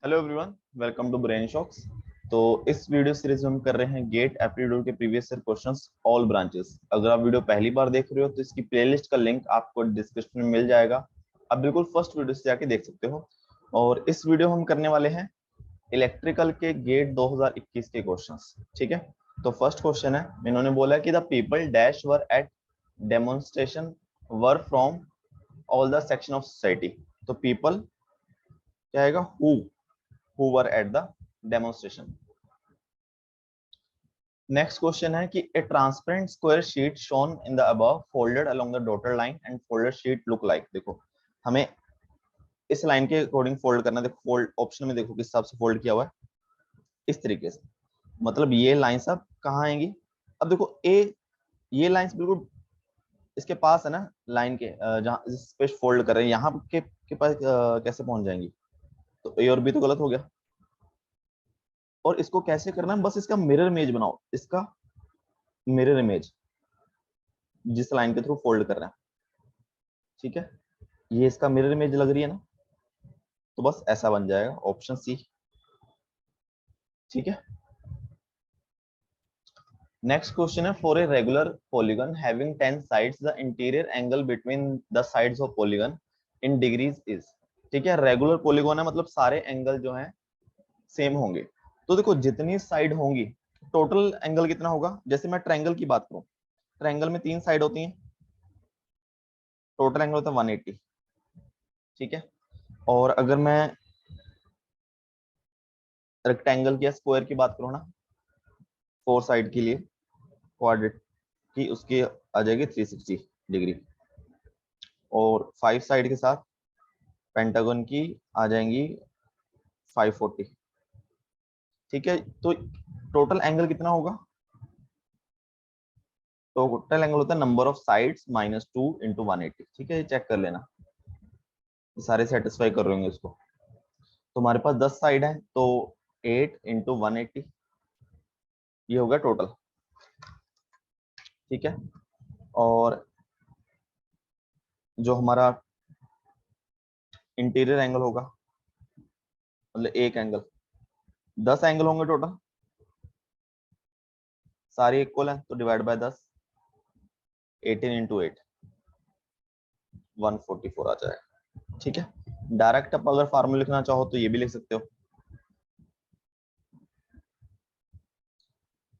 Hello everyone, welcome to brain shocks. तो इस video series में हम कर रहे हैं गेट एप्टीट्यूड के previous year questions all branches. अगर आप वीडियो पहली बार देख रहे हो तो इसकी प्लेलिस्ट का लिंक आपको डिस्क्रिप्शन में मिल जाएगा। आप बिल्कुल फर्स्ट वीडियो से जाके देख सकते हो। और इस वीडियो हम करने वाले हैं इलेक्ट्रिकल के गेट 2021 के क्वेश्चंस। ठीक है, तो फर्स्ट क्वेश्चन है, इन्होंने बोला कि the people dash were at demonstration were from all the section of society. तो पीपल क्या आएगा, who were at the demonstration. Next question है कि a transparent square sheet shown in the above folded along the dotted line and folded sheet look like। देखो हमें इस line के according fold करना है। देखो फोल्ड ऑप्शन में देखो किस हिसाब से फोल्ड किया हुआ है, इस तरीके से। मतलब ये लाइंस अब कहाँ आएंगी। अब देखो ये लाइंस बिल्कुल इसके पास है ना, लाइन के जहाँ जिस पे फोल्ड कर रहे हैं यहाँ के पास कैसे पहुंच जाएंगी। तो ए और बी तो गलत हो गया। और इसको कैसे करना है, बस इसका मिरर इमेज बनाओ, इसका मिरर इमेज जिस लाइन के थ्रू फोल्ड कर रहे हैं। ठीक है, ये इसका मिरर इमेज लग रही है ना, तो बस ऐसा बन जाएगा ऑप्शन सी। ठीक है, नेक्स्ट क्वेश्चन है, for a regular polygon having 10 sides the interior angle between the sides of polygon in degrees is. ठीक है, रेगुलर पॉलीगन है मतलब सारे एंगल जो हैं सेम होंगे। तो देखो जितनी साइड होंगी टोटल एंगल कितना होगा। जैसे मैं ट्रायंगल की बात करूं, ट्रायंगल में 3 साइड होती हैं, टोटल एंगल होता है 180। ठीक है, और अगर मैं रेक्टेंगल या स्क्वायर की बात करूं ना, 4 साइड के लिए क्वाड्रेट की उसकी आ जाएगी 360 डिग्री, और 5 साइड के साथ पेंटागन की आ जाएंगी 540। ठीक है, तो टोटल एंगल कितना होगा। टोटल एंगल होता है number of sides minus 2 into 180। ठीक है, ये चेक कर लेना, सारे सेटिस्फाई कर रहे होंगे इसको। तो हमारे पास 10 साइड है तो 8 इंटू 180 ये होगा टोटल। ठीक है, और जो हमारा इंटीरियर एंगल होगा, मतलब एक एंगल, 10 एंगल होंगे टोटल, सारी इक्वल है तो डिवाइड बाय 10, 18 इंटू 8 144 आ जाएगा। ठीक है, डायरेक्ट आप अगर फार्मूला लिखना चाहो तो ये भी लिख सकते हो।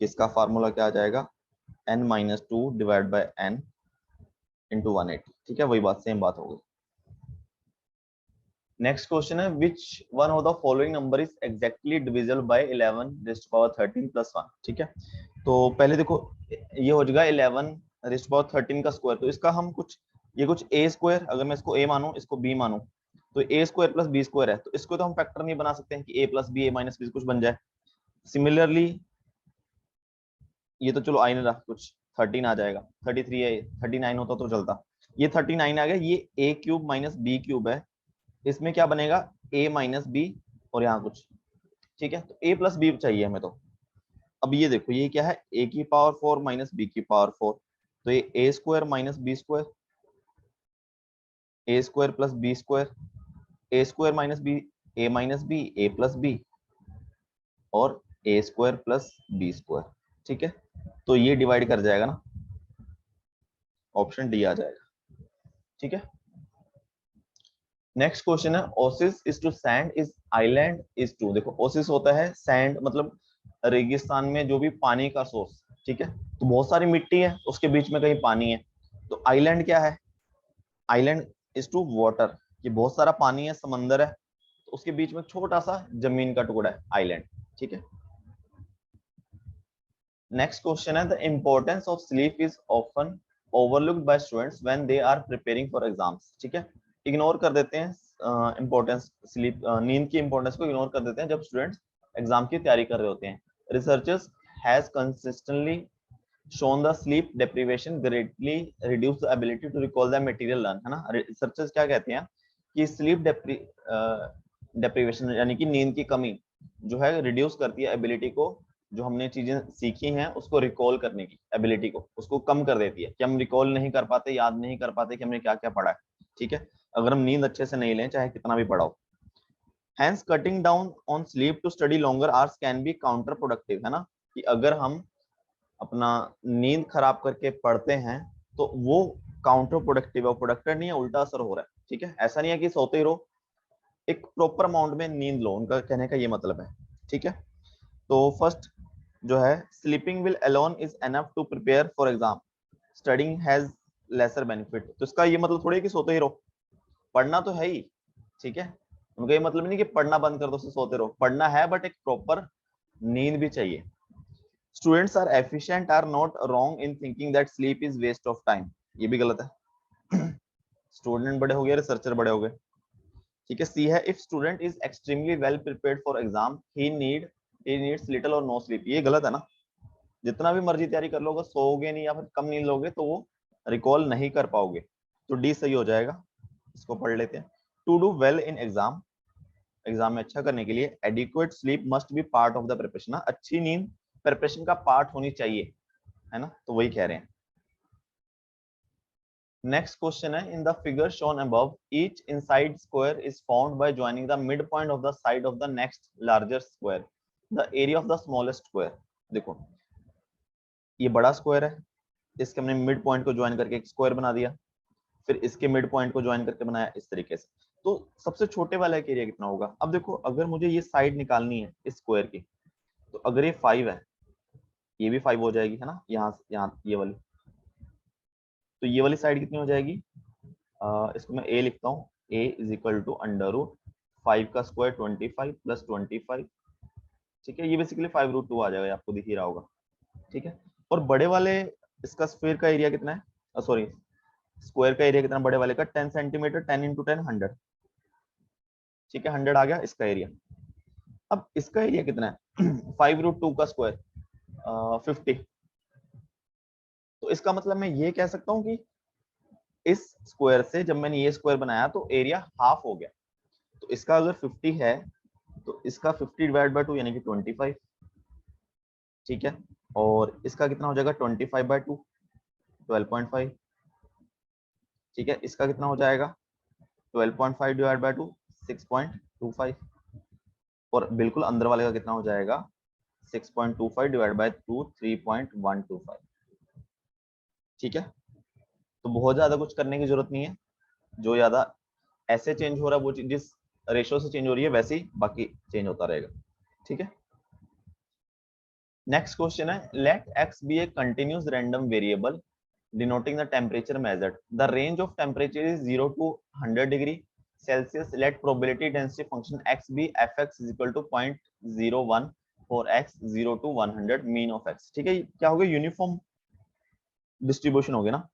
इसका फार्मूला क्या आ जाएगा, n minus 2 divide by n into 180। ठीक है, वही बात, सेम बात होगी। नेक्स्ट क्वेश्चन है, which one of the following number is exactly divisible by 11 raised power 13 plus 1। ठीक है, तो पहले देखो ये हो जाएगा 11 रेज़्ड पावर 13 का स्क्वायर। तो इसका हम कुछ, ये कुछ ए स्क्वायर, अगर मैं इसको ए मानूं इसको बी मानूं, तो ए स्क्वायर प्लस बी स्क्वायर है, तो इसको तो हम फैक्टर नहीं बना सकते हैं कि ए प्लस बी ए माइनस बी कुछ बन जाए। सिमिलरली ये तो चलो आई नहीं रहा, कुछ 13 आ जाएगा, 33 है, 39 होता तो चलता। ये 39 आ गया, ये ए क्यूब माइनस बी क्यूब है, इसमें क्या बनेगा a माइनस बी, और यहाँ कुछ। ठीक है, तो a प्लस बी चाहिए हमें तो। अब ये देखो ये क्या है, a की पावर 4 माइनस बी की पावर 4, तो ये ए स्क्वायर माइनस बी स्क्वायर, ए स्क्वायर प्लस बी स्क्वायर, ए स्क्वायर माइनस बी, ए माइनस बी, ए प्लस बी, और ए स्क्वायर प्लस बी स्क्वायर। ठीक है, तो ये डिवाइड कर जाएगा ना, ऑप्शन डी आ जाएगा। ठीक है, नेक्स्ट क्वेश्चन है, oasis is to sand is island is to. देखो ओसिस होता है सैंड, मतलब रेगिस्तान में जो भी पानी का सोर्स। ठीक है, तो बहुत सारी मिट्टी है उसके बीच में कहीं पानी है, तो आइलैंड क्या है, आइलैंड इज टू वाटर, ये बहुत सारा पानी है, समंदर है, तो उसके बीच में छोटा सा जमीन का टुकड़ा है, आइलैंड। ठीक है, नेक्स्ट क्वेश्चन है, the importance of sleep is often overlooked by students when they are preparing for exams. ठीक है, इग्नोर कर देते हैं इंपॉर्टेंस, स्लीप नींद की इंपॉर्टेंस को इग्नोर कर देते हैं जब स्टूडेंट्स एग्जाम की तैयारी कर रहे होते हैं। Researchers has consistently shown the sleep deprivation greatly reduce the ability to recall the material learned, है ना। रिसर्चर्स क्या कहते हैं कि स्लीप डेप्रीवेशन यानी कि नींद की कमी जो है रिड्यूस करती है एबिलिटी को, जो हमने चीजें सीखी हैं उसको रिकॉल करने की एबिलिटी को उसको कम कर देती है, कि हम रिकॉल नहीं कर पाते, याद नहीं कर पाते कि हमने क्या क्या पढ़ा है। ठीक है, अगर हम नींद अच्छे से नहीं लें चाहे कितना भी पढ़ाओ। Hence cutting down on sleep to study longer hours can be counterproductive, है ना, कि अगर हम अपना नींद खराब करके पढ़ते हैं तो वो काउंटर प्रोडक्टिव है, प्रोडक्टिव नहीं है, उल्टा असर हो रहा है। ठीक है, ऐसा नहीं है कि सोते ही रहो, एक प्रॉपर अमाउंट में नींद लो, उनका कहने का ये मतलब है। ठीक है, तो फर्स्ट जो है, sleeping will alone is enough to prepare for exam, studying has lesser benefit. तो इसका ये मतलब थोड़ी कि सोते ही रहो, पढ़ना तो है ही। ठीक है, उनका ये मतलब नहीं कि पढ़ना बंद कर दो, सोते रहो, पढ़ना है बट एक प्रॉपर नींद भी चाहिए। Students are efficient are not wrong in thinking that sleep is waste of time, ये भी गलत है। स्टूडेंट बड़े हो गए, रिसर्चर बड़े हो गए। ठीक है, सी है, if student is extremely well prepared for exam he needs little और नो स्लीप, ये गलत है ना। जितना भी मर्जी तैयारी कर लो, अगर सोओगे नहीं या फिर कम नींद लोगे तो वो रिकॉल नहीं कर पाओगे। तो डी सही हो जाएगा, इसको पढ़ लेते हैं। To do well in exam, exam में अच्छा करने के लिए adequate sleep must be part of the preparation, अच्छी नींद प्रिपरेशन का पार्ट होनी चाहिए, है ना, तो वही कह रहे हैं। नेक्स्ट क्वेश्चन है, in the figure shown above each inside square is found by joining the mid point of the side of the next larger square, the area of the smallest square. देखो ये बड़ा square है, इसके हमने mid point को join करके एक square बना दिया, फिर इसके मिड पॉइंट को ज्वाइन करके बनाया इस तरीके से। तो सबसे छोटे वाला एरिया कितना होगा? अब देखो, अगर मुझे ये साइड निकालनी है इस स्क्वायर की, तो अगर ये 5 है, ये भी 5 हो जाएगी, है ना, यहाँ ये वाली, तो ये वाली साइड कितनी हो जाएगी? इसको मैं a लिखता हूँ, a is equal to under root 5 का स्क्वायर 25 प्लस 25। ठीक है, ये बेसिकली 5√2 आ जाएगा, आपको दिख ही रहा होगा। ठीक है, और बड़े वाले इसका स्क्वायर का एरिया कितना है, सॉरी स्क्वायर का एरिया कितना बड़े वाले का? 10 सेंटीमीटर, 10 इंटू 10 100। ठीक है, 100 आ गया इसका एरिया। अब इसका एरिया कितना है? 5√2 का स्क्वायर 50। तो इसका मतलब मैं ये कह सकता हूँ कि इस स्क्वायर से जब मैंने ये स्क्वायर बनाया तो एरिया हाफ हो गया। तो इसका अगर 50 है तो इसका 50 डिवाइड बाय 2 यानी कि 25। ठीक है, और इसका कितना हो जाएगा? 25 बाय 2 12.5। ठीक है, इसका कितना हो जाएगा? 12.5 डिवाइड बाय 2 6.25। और बिल्कुल अंदर वाले का कितना हो जाएगा? 6.25 डिवाइड बाय 2 3.125। ठीक है, तो बहुत ज्यादा कुछ करने की जरूरत नहीं है, जो ज्यादा ऐसे चेंज हो रहा है वो जिस रेशियो से चेंज हो रही है वैसे ही बाकी चेंज होता रहेगा। ठीक है, नेक्स्ट क्वेश्चन है, let x be a continuous random variable denoting the temperature measured, the range of temperature is 0 to 100 degree Celsius, let probability density function x be fx is equal to 0.01 for x 0 to 100 mean of x। ठीक है, क्या हो गया? Uniform distribution हो गया ना।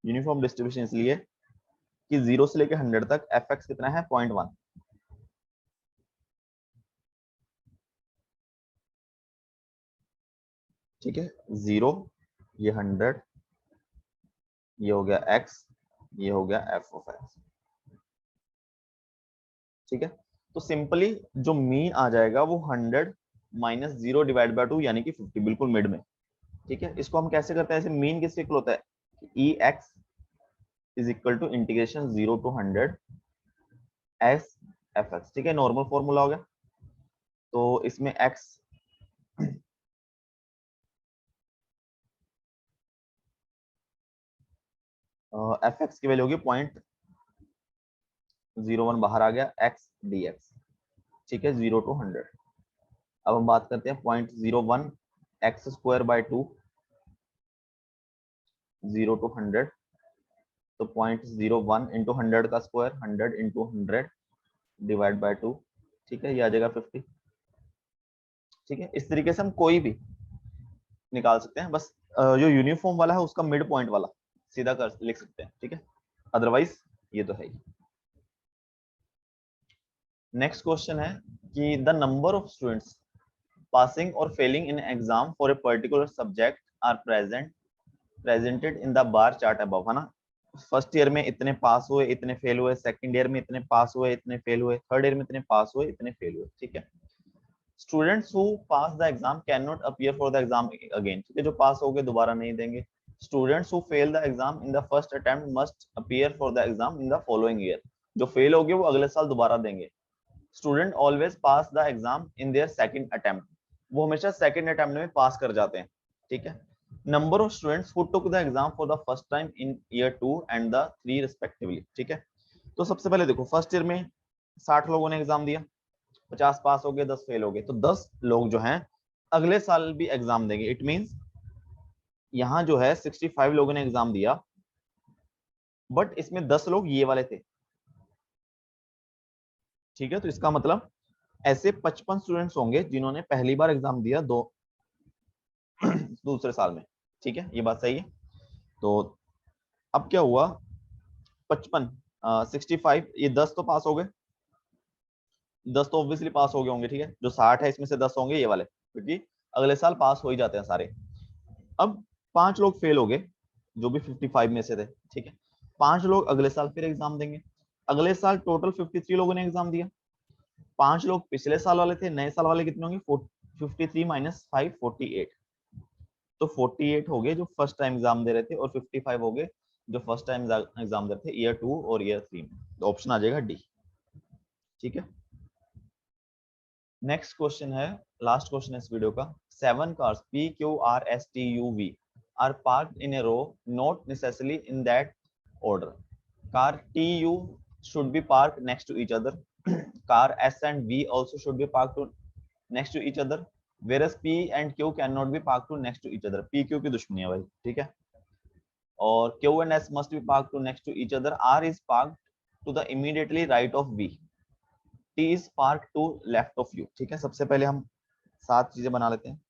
Uniform distribution इसलिए कि 0 से लेकर 100 तक fx कितना है? 0.1। ठीक है, 0, ये 100, ये हो गया x, ये हो गया f ऑफ x। ठीक है, तो सिंपली जो मीन आ जाएगा वो 100 माइनस 0 डिवाइड बाय 2 यानी कि 50, बिल्कुल मिड में। ठीक है, इसको हम कैसे करते हैं? ऐसे मीन किसके इक्वल होता है? E x is equal to integration 0 to 100 s f x. ठीक है, नॉर्मल फॉर्मूला हो गया। तो इसमें x एफ एक्स की वैल्यू होगी 0.01, बाहर आ गया x dx। ठीक है, 0 to 100। अब हम बात करते हैं 0.01 x स्क्वायर बाय 2 0 to 100, तो 0.01 इंटू 100 का स्क्वायर 100 इंटू 100 डिवाइड बाय 2। ठीक है, ये आ जाएगा 50। ठीक है, इस तरीके से हम कोई भी निकाल सकते हैं, बस जो यूनिफॉर्म वाला है उसका मिड पॉइंट वाला सीधा कर लिख सकते हैं। ठीक है, अदरवाइज ये तो है ही। नेक्स्ट क्वेश्चन है कि the number of students passing और failing in exam for a particular subject are presented in the bar chart above, है ना। फर्स्ट ईयर में इतने पास हुए, इतने फेल हुए, सेकंड ईयर में इतने पास हुए, इतने फेल हुए, थर्ड ईयर में इतने पास हुए, इतने फेल हुए। ठीक है, students who pass the exam can not appear for the exam again. ठीक है, जो पास हो गए दोबारा नहीं देंगे। Students who fail the exam in the first attempt must appear for the exam in the following year. जो फेल हो गए वो अगले साल दोबारा देंगे। Student always pass the exam in their second attempt, वो हमेशा सेकंड अटेम्प्ट में पास कर जाते हैं, ठीक है। Number of students who took the exam for the first time in year 2 and the 3 respectively, ठीक है। तो सबसे पहले देखो फर्स्ट ईयर में 60 लोगों ने एग्जाम दिया, 50 पास हो गए, 10 फेल हो गए, तो 10 लोग जो हैं अगले साल भी एग्जाम देंगे। इट मींस यहां जो है 65 लोगों ने एग्जाम दिया, बट इसमें 10 लोग ये वाले थे, ठीक है। तो इसका मतलब ऐसे 55 स्टूडेंट्स होंगे जिन्होंने पहली बार एग्जाम दिया दो दूसरे साल में, ठीक है, ये बात सही है। तो अब क्या हुआ, 55 65, ये 10 तो पास हो गए, 10 तो ऑब्वियसली पास हो गए होंगे, ठीक है। जो 60 है इसमें से 10 होंगे ये वाले, क्योंकि अगले साल पास हो ही जाते हैं सारे। अब 5 लोग फेल हो गए जो भी 55 में से थे, ठीक है। 5 लोग अगले साल फिर एग्जाम देंगे, अगले साल टोटल 53 लोगों ने एग्जाम दिया, 5 लोग पिछले साल वाले थे, नए साल वाले कितने होंगे, 53 माइनस 5 48, तो 48 हो गए जो फर्स्ट टाइम एग्जाम दे रहे थे, और 55 हो गए जो फर्स्ट टाइम एग्जाम दे रहे थे ईयर 2 और ईयर 3 में। तो ऑप्शन आ जाएगा डी, ठीक है। नेक्स्ट क्वेश्चन है, लास्ट क्वेश्चन है इस वीडियो का। 7 cars P Q R S T U V are parked in a row, not necessarily in that order. Car T U should be parked next to each other. Car S and V also should be parked next to each other, whereas P and Q cannot be parked to next to each other. P Q की दुश्मनी है भाई, ठीक है। और Q and S must be parked to next to each other. R is parked to the immediately right of V. T is parked to left of U, ठीक है। सबसे पहले हम 7 चीजें बना लेते हैं।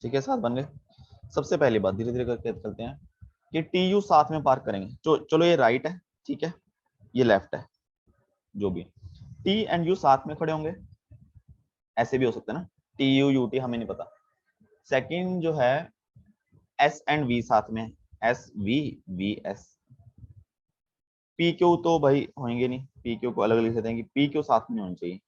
ठीक है, 7 बन गए। सबसे पहली बात धीरे धीरे करके चलते हैं कि टी यू साथ में पार्क करेंगे। चलो ये राइट है, ठीक है, ये लेफ्ट है, जो भी टी एंड यू साथ में खड़े होंगे, ऐसे भी हो सकता है ना, टी यू यू टी, हमें नहीं पता। सेकंड जो है एस एंड वी साथ में, S V V S. P Q तो भाई होंगे नहीं, पी क्यू को अलग लिख देते हैं कि पी क्यू साथ में होनी चाहिए।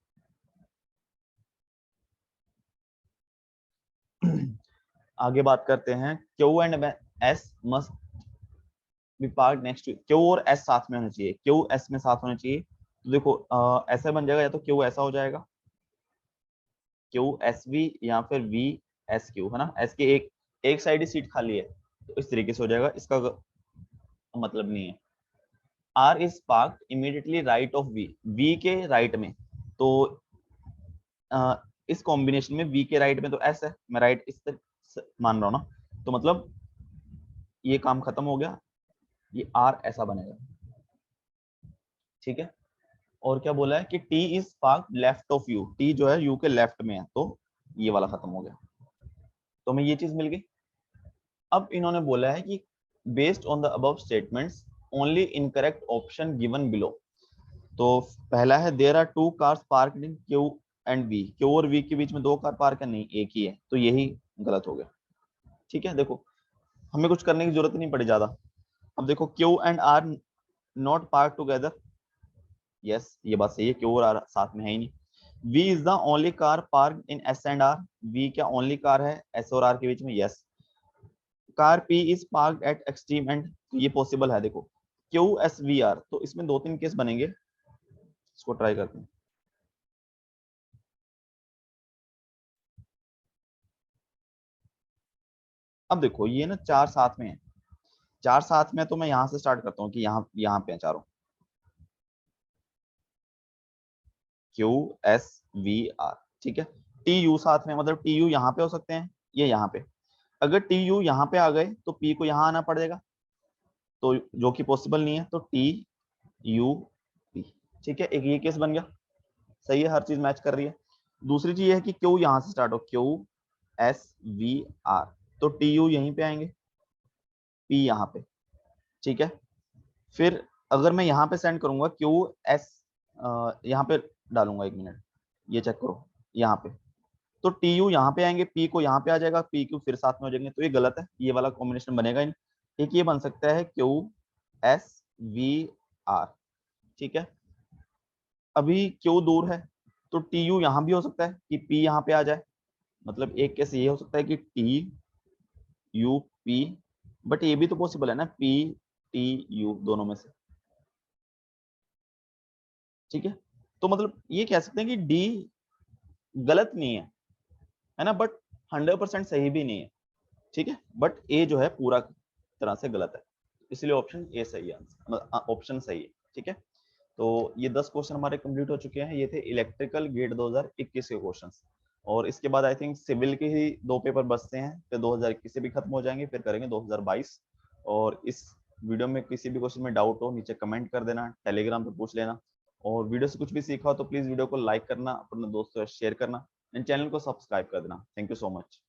आगे बात करते हैं, Q and S must be park next to, Q और एस साथ में होना चाहिए, क्यू एस में साथ होना चाहिए। तो देखो ऐसा बन जाएगा, या तो क्यू ऐसा हो जाएगा, क्यू एस वी, या फिर वी एस क्यू, है ना। एस के एक साइड ही सीट खाली है, तो इस तरीके से हो जाएगा, इसका मतलब नहीं है। R is park immediately right of V, V के राइट में, तो इस कॉम्बिनेशन में वी के राइट में तो एस है, मैं राइट इस तरह मान रहा हूँ ना, तो मतलब ये काम खत्म हो गया, ये आर ऐसा बनेगा, ठीक है। और क्या बोला है कि T is park left of you, T जो है यू के लेफ्ट में है, तो ये वाला खत्म हो गया, तो हमें ये चीज मिल गई। अब इन्होंने बोला है कि based on the above statements only incorrect option given below. तो पहला है there are 2 cars parked in Q and V, Q और वी के बीच में 2 कार पार्क है, नहीं एक ही है, तो यही गलत हो गया, ठीक है। देखो हमें कुछ करने की जरूरत नहीं पड़ी ज्यादा। अब देखो Q and R not park together, yes ये बात सही है, क्यू और आर साथ में है ही नहीं। V is the only car park in S and R, V क्या ओनली कार है एस और आर के बीच में, yes. Car P is parked at extreme end, ये पॉसिबल है। देखो क्यू एस वी आर, तो इसमें 2-3 केस बनेंगे, इसको ट्राई करते हैं। अब देखो ये ना 4 साथ में है, 4 साथ में, तो मैं यहां से स्टार्ट करता हूँ कि यहाँ पे है चारों, क्यू एस वी आर, ठीक है। टी यू साथ में, मतलब टी यू यहाँ पे हो सकते हैं, ये यहाँ पे। अगर टी यू यहाँ पे आ गए तो पी को यहाँ आना पड़ेगा, तो जो कि पॉसिबल नहीं है, तो टी यू पी, ठीक है, एक ये केस बन गया, सही है, हर चीज मैच कर रही है। दूसरी चीज है कि क्यू यहां से स्टार्ट हो, क्यू एस वी आर, तो टी यू यहीं पे आएंगे, पी यहाँ पे, ठीक है। फिर अगर मैं यहाँ पे सेंड करूंगा क्यू एस, यहाँ पे डालूंगा, 1 मिनट, ये चेक करो यहाँ पे, तो टी यू यहाँ पे आएंगे, पी को यहाँ पे आ जाएगा, पी क्यू फिर साथ में हो जाएंगे, तो ये गलत है, ये वाला कॉम्बिनेशन बनेगा ही नहीं। एक ये बन सकता है क्यू एस वी आर, ठीक है। अभी क्यू दूर है तो टी यू यहाँ भी हो सकता है कि पी यहाँ पे आ जाए, मतलब एक केस ये हो सकता है कि टी यू पी, बट ये भी तो पॉसिबल है ना, पी टी यू दोनों में से, ठीक है। तो मतलब ये कह सकते हैं कि डी गलत नहीं है ना, बट 100% सही भी नहीं है, ठीक है। बट ए जो है पूरा तरह से गलत है, इसलिए ऑप्शन ए सही है, ऑप्शन सही है, ठीक है। तो ये 10 क्वेश्चन हमारे कंप्लीट हो चुके हैं, ये थे इलेक्ट्रिकल गेट 2021 के क्वेश्चंस। और इसके बाद आई थिंक सिविल के ही 2 पेपर बचते हैं, फिर 2021 से भी खत्म हो जाएंगे, फिर करेंगे 2022। और इस वीडियो में किसी भी क्वेश्चन में डाउट हो नीचे कमेंट कर देना, टेलीग्राम पे पूछ लेना। और वीडियो से कुछ भी सीखा हो तो प्लीज वीडियो को लाइक करना, अपने दोस्तों से शेयर करना, एंड चैनल को सब्सक्राइब कर देना। Thank you so much.